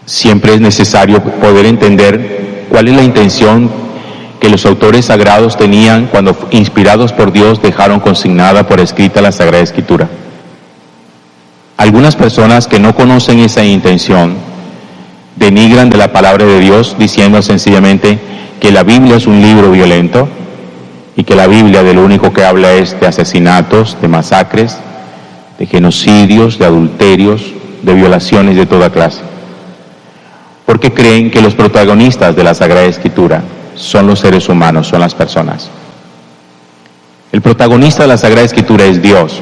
siempre es necesario poder entender cuál es la intención que los autores sagrados tenían cuando, inspirados por Dios, dejaron consignada por escrita la Sagrada Escritura. Algunas personas que no conocen esa intención denigran de la palabra de Dios diciendo sencillamente que la Biblia es un libro violento y que la Biblia de lo único que habla es de asesinatos, de masacres, de genocidios, de adulterios, de violaciones de toda clase. Porque creen que los protagonistas de la Sagrada Escritura son los seres humanos, son las personas. El protagonista de la Sagrada Escritura es Dios.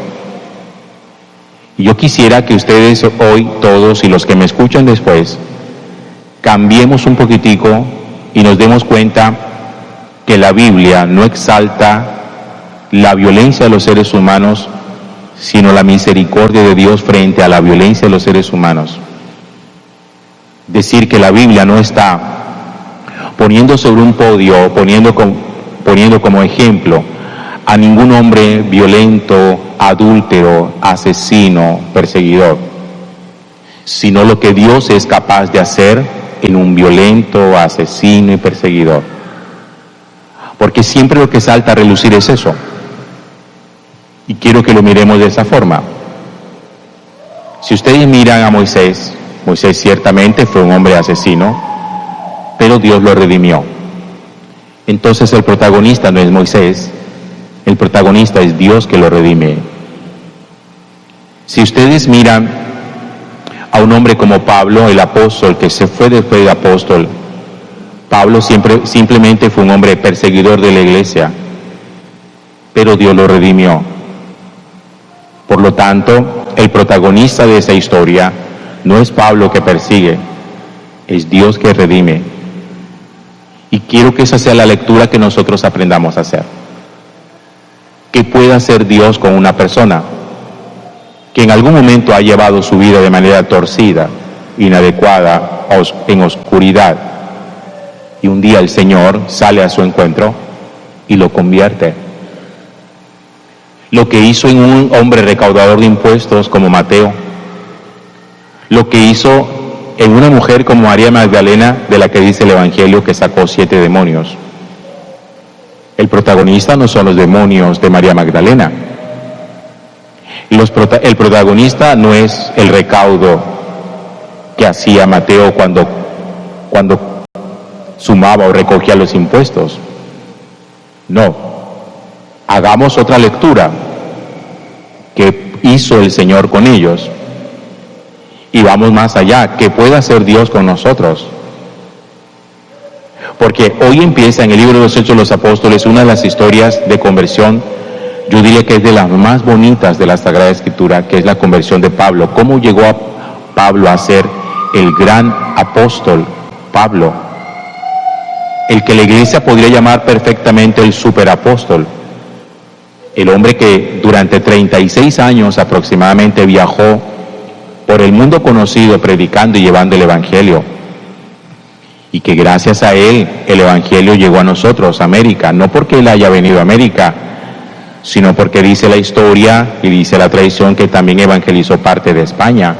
Y yo quisiera que ustedes hoy, todos y los que me escuchan después, cambiemos un poquitico y nos demos cuenta que la Biblia no exalta la violencia de los seres humanos, sino la misericordia de Dios frente a la violencia de los seres humanos. Decir que la Biblia no está poniendo sobre un podio, poniendo como ejemplo a ningún hombre violento, adúltero, asesino, perseguidor, sino lo que Dios es capaz de hacer en un violento, asesino y perseguidor. Porque siempre lo que salta a relucir es eso. Y quiero que lo miremos de esa forma. Si ustedes miran a Moisés, Moisés ciertamente fue un hombre asesino, pero Dios lo redimió. Entonces el protagonista no es Moisés, el protagonista es Dios que lo redime. Si ustedes miran a un hombre como Pablo, el apóstol que se fue después de apóstol, Pablo simplemente fue un hombre perseguidor de la iglesia, pero Dios lo redimió. Por lo tanto, el protagonista de esa historia no es Pablo que persigue, es Dios que redime. Y quiero que esa sea la lectura que nosotros aprendamos a hacer. ¿Qué puede hacer Dios con una persona que en algún momento ha llevado su vida de manera torcida, inadecuada, en oscuridad? Y un día el Señor sale a su encuentro y lo convierte. Lo que hizo en un hombre recaudador de impuestos como Mateo, lo que hizo en una mujer como María Magdalena, de la que dice el Evangelio que sacó 7 demonios. El protagonista no son los demonios de María Magdalena. El protagonista no es el recaudo que hacía Mateo cuando sumaba o recogía los impuestos. No. Hagamos otra lectura que hizo el Señor con ellos. Y vamos más allá, ¿qué puede hacer Dios con nosotros? Porque hoy empieza en el libro de los Hechos de los Apóstoles una de las historias de conversión, yo diría que es de las más bonitas de la Sagrada Escritura, que es la conversión de Pablo. ¿Cómo llegó a Pablo a ser el gran apóstol Pablo? El que la iglesia podría llamar perfectamente el superapóstol. El hombre que durante 36 años aproximadamente viajó por el mundo conocido predicando y llevando el Evangelio, y que gracias a él el Evangelio llegó a nosotros, a América, no porque él haya venido a América, sino porque dice la historia y dice la tradición que también evangelizó parte de España,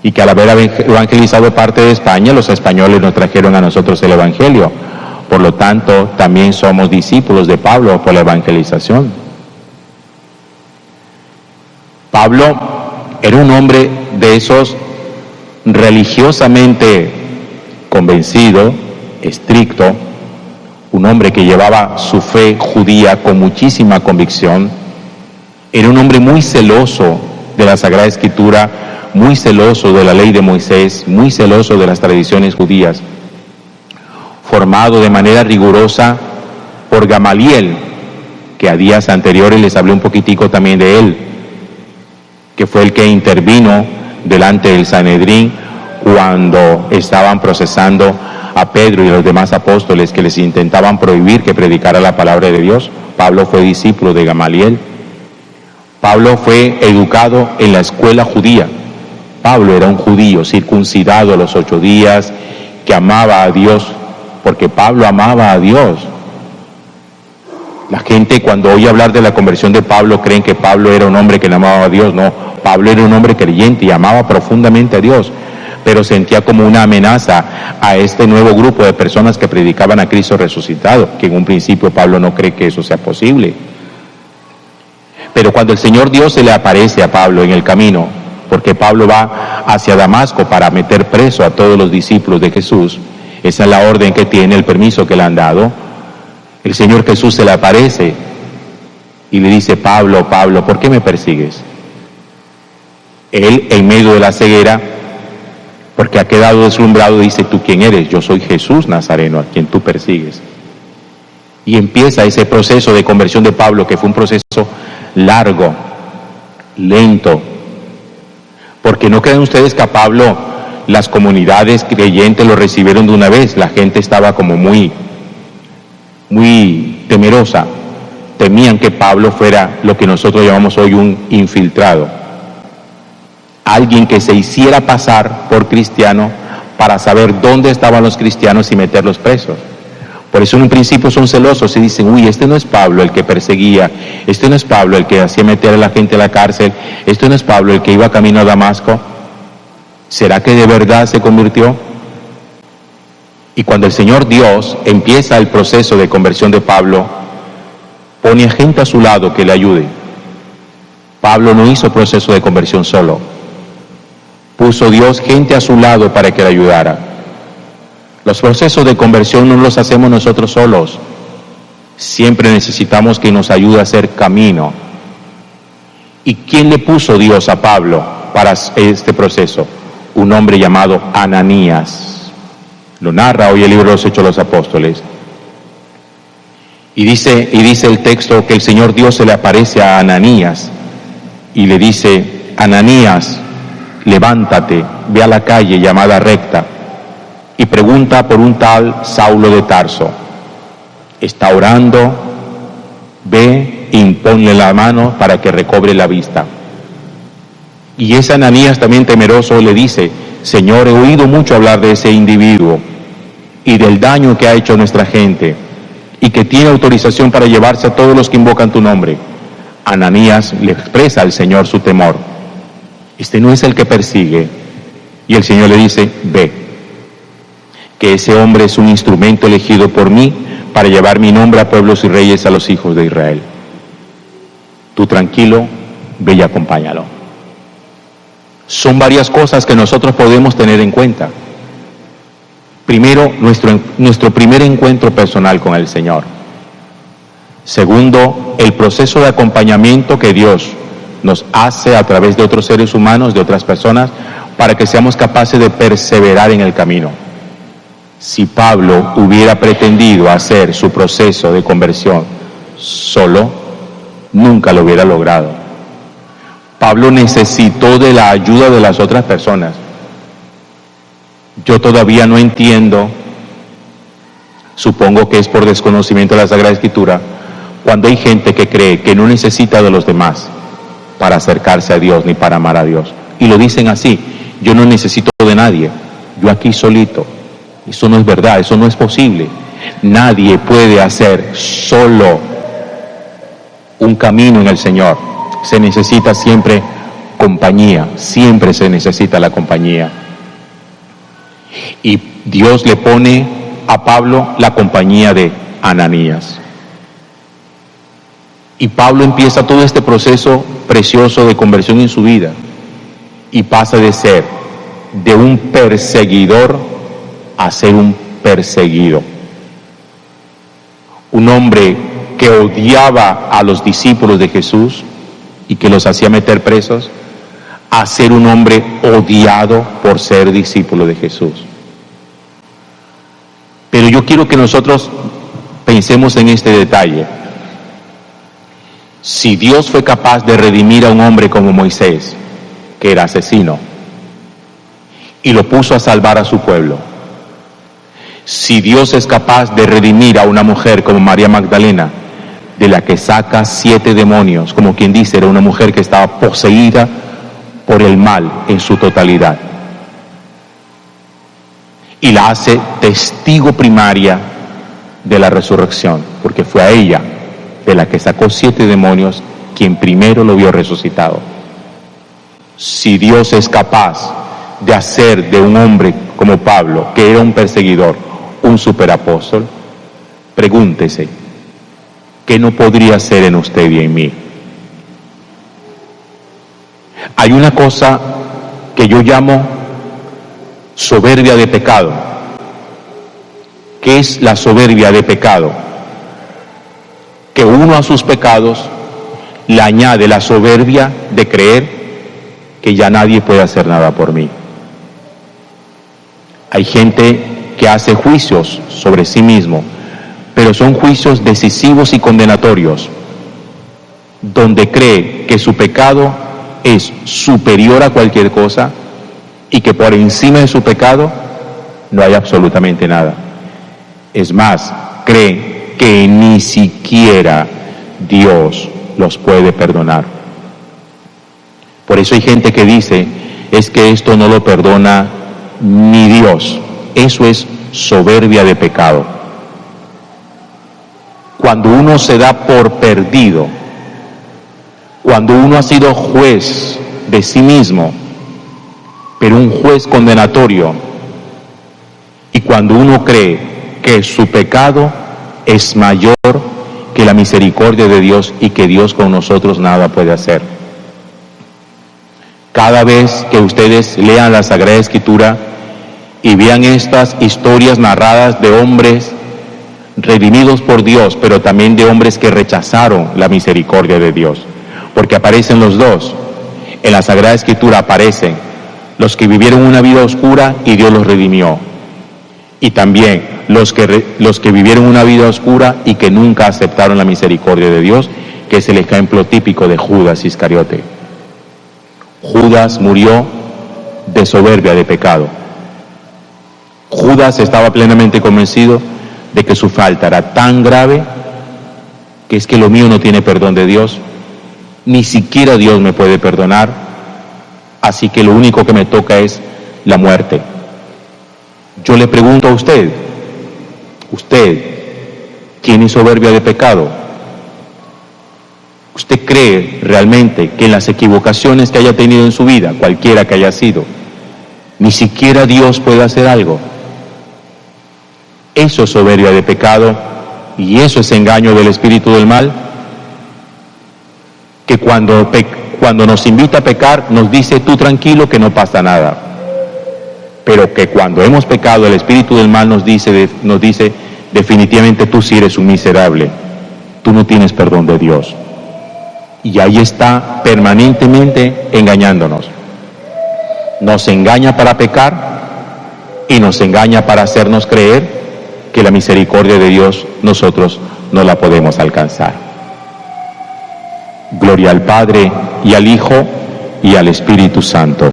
y que al haber evangelizado parte de España, los españoles nos trajeron a nosotros el Evangelio. Por lo tanto, también somos discípulos de Pablo por la evangelización. Pablo era un hombre de esos religiosamente convencido, estricto, un hombre que llevaba su fe judía con muchísima convicción. Era un hombre muy celoso de la Sagrada Escritura, muy celoso de la ley de Moisés, muy celoso de las tradiciones judías, formado de manera rigurosa por Gamaliel, que a días anteriores les hablé un poquitico también de él, que fue el que intervino delante del Sanedrín cuando estaban procesando a Pedro y a los demás apóstoles que les intentaban prohibir que predicara la palabra de Dios. Pablo fue discípulo de Gamaliel. Pablo fue educado en la escuela judía. Pablo era un judío circuncidado a los 8 días, que amaba a Dios, porque Pablo amaba a Dios. La gente cuando oye hablar de la conversión de Pablo creen que Pablo era un hombre que no amaba a Dios. No, Pablo era un hombre creyente y amaba profundamente a Dios, pero sentía como una amenaza a este nuevo grupo de personas que predicaban a Cristo resucitado, que en un principio Pablo no cree que eso sea posible. Pero cuando el Señor Dios se le aparece a Pablo en el camino, porque Pablo va hacia Damasco para meter preso a todos los discípulos de Jesús, esa es la orden que tiene, el permiso que le han dado, el Señor Jesús se le aparece y le dice: Pablo, Pablo, ¿por qué me persigues? Él, en medio de la ceguera, porque ha quedado deslumbrado, dice: ¿tú quién eres? Yo soy Jesús Nazareno, a quien tú persigues. Y empieza ese proceso de conversión de Pablo, que fue un proceso largo, lento, porque no creen ustedes que a Pablo las comunidades creyentes lo recibieron de una vez. La gente estaba como muy temerosa, temían que Pablo fuera lo que nosotros llamamos hoy un infiltrado, alguien que se hiciera pasar por cristiano para saber dónde estaban los cristianos y meterlos presos. Por eso en un principio son celosos y dicen: uy, este no es Pablo el que perseguía, este no es Pablo el que hacía meter a la gente a la cárcel, este no es Pablo el que iba camino a Damasco. ¿Será que de verdad se convirtió? Y cuando el Señor Dios empieza el proceso de conversión de Pablo, pone a gente a su lado que le ayude. Pablo no hizo proceso de conversión solo. Puso Dios gente a su lado para que le ayudara. Los procesos de conversión no los hacemos nosotros solos. Siempre necesitamos que nos ayude a hacer camino. ¿Y quién le puso Dios a Pablo para este proceso? Un hombre llamado Ananías. Lo narra hoy el libro de los Hechos de los Apóstoles. Y dice el texto que el Señor Dios se le aparece a Ananías y le dice: Ananías, levántate, ve a la calle llamada Recta y pregunta por un tal Saulo de Tarso. Está orando, ve e imponle la mano para que recobre la vista. Y ese Ananías, también temeroso, le dice: Señor, he oído mucho hablar de ese individuo y del daño que ha hecho a nuestra gente, y que tiene autorización para llevarse a todos los que invocan tu nombre. Ananías le expresa al Señor su temor. Este no es el que persigue. Y el Señor le dice: ve, que ese hombre es un instrumento elegido por mí para llevar mi nombre a pueblos y reyes, a los hijos de Israel. Tú tranquilo, ve y acompáñalo. Son varias cosas que nosotros podemos tener en cuenta. Primero, nuestro primer encuentro personal con el Señor. Segundo, el proceso de acompañamiento que Dios nos hace a través de otros seres humanos, de otras personas, para que seamos capaces de perseverar en el camino. Si Pablo hubiera pretendido hacer su proceso de conversión solo, nunca lo hubiera logrado. Pablo necesitó de la ayuda de las otras personas. Yo todavía no entiendo, supongo que es por desconocimiento de la Sagrada Escritura, cuando hay gente que cree que no necesita de los demás para acercarse a Dios ni para amar a Dios. Y lo dicen así: yo no necesito de nadie, yo aquí solito. Eso no es verdad, eso no es posible. Nadie puede hacer solo un camino en el Señor. Se necesita siempre compañía, siempre se necesita la compañía. Y Dios le pone a Pablo la compañía de Ananías. Y Pablo empieza todo este proceso precioso de conversión en su vida y pasa de ser de un perseguidor a ser un perseguido. Un hombre que odiaba a los discípulos de Jesús y que los hacía meter presos, a ser un hombre odiado por ser discípulo de Jesús. Pero yo quiero que nosotros pensemos en este detalle. Si Dios fue capaz de redimir a un hombre como Moisés, que era asesino, y lo puso a salvar a su pueblo, si Dios es capaz de redimir a una mujer como María Magdalena, de la que saca 7 demonios, como quien dice, era una mujer que estaba poseída por el mal en su totalidad, y la hace testigo primaria de la resurrección, porque fue a ella, de la que sacó 7 demonios, quien primero lo vio resucitado. Si Dios es capaz de hacer de un hombre como Pablo, que era un perseguidor, un superapóstol? Pregúntese, ¿qué no podría hacer en usted y en mí? Hay una cosa que yo llamo soberbia de pecado. ¿Qué es la soberbia de pecado? Que uno a sus pecados le añade la soberbia de creer que ya nadie puede hacer nada por mí. Hay gente que hace juicios sobre sí mismo, pero son juicios decisivos y condenatorios, donde cree que su pecado es superior a cualquier cosa y que por encima de su pecado no hay absolutamente nada. Es más, cree que ni siquiera Dios los puede perdonar. Por eso hay gente que dice, es que esto no lo perdona ni Dios. Eso es soberbia de pecado. Cuando uno se da por perdido, cuando uno ha sido juez de sí mismo, pero un juez condenatorio, y cuando uno cree que su pecado es mayor que la misericordia de Dios y que Dios con nosotros nada puede hacer. Cada vez que ustedes lean la Sagrada Escritura y vean estas historias narradas de hombres redimidos por Dios, pero también de hombres que rechazaron la misericordia de Dios, porque aparecen los dos. En la Sagrada Escritura aparecen los que vivieron una vida oscura y Dios los redimió, y también los que vivieron una vida oscura y que nunca aceptaron la misericordia de Dios, que es el ejemplo típico de Judas Iscariote. Judas murió de soberbia de pecado. Judas estaba plenamente convencido de que su falta era tan grave que es que lo mío no tiene perdón de Dios, ni siquiera Dios me puede perdonar, así que lo único que me toca es la muerte. Yo le pregunto a usted, ¿tiene soberbia de pecado? ¿Usted cree realmente que en las equivocaciones que haya tenido en su vida, cualquiera que haya sido, ni siquiera Dios puede hacer algo? Eso es soberbia de pecado y eso es engaño del espíritu del mal, que cuando nos invita a pecar nos dice, tú tranquilo que no pasa nada, pero que cuando hemos pecado el espíritu del mal nos dice definitivamente tú sí eres un miserable, tú no tienes perdón de Dios. Y ahí está permanentemente engañándonos. Nos engaña para pecar y nos engaña para hacernos creer que la misericordia de Dios nosotros no la podemos alcanzar. Gloria al Padre y al Hijo y al Espíritu Santo.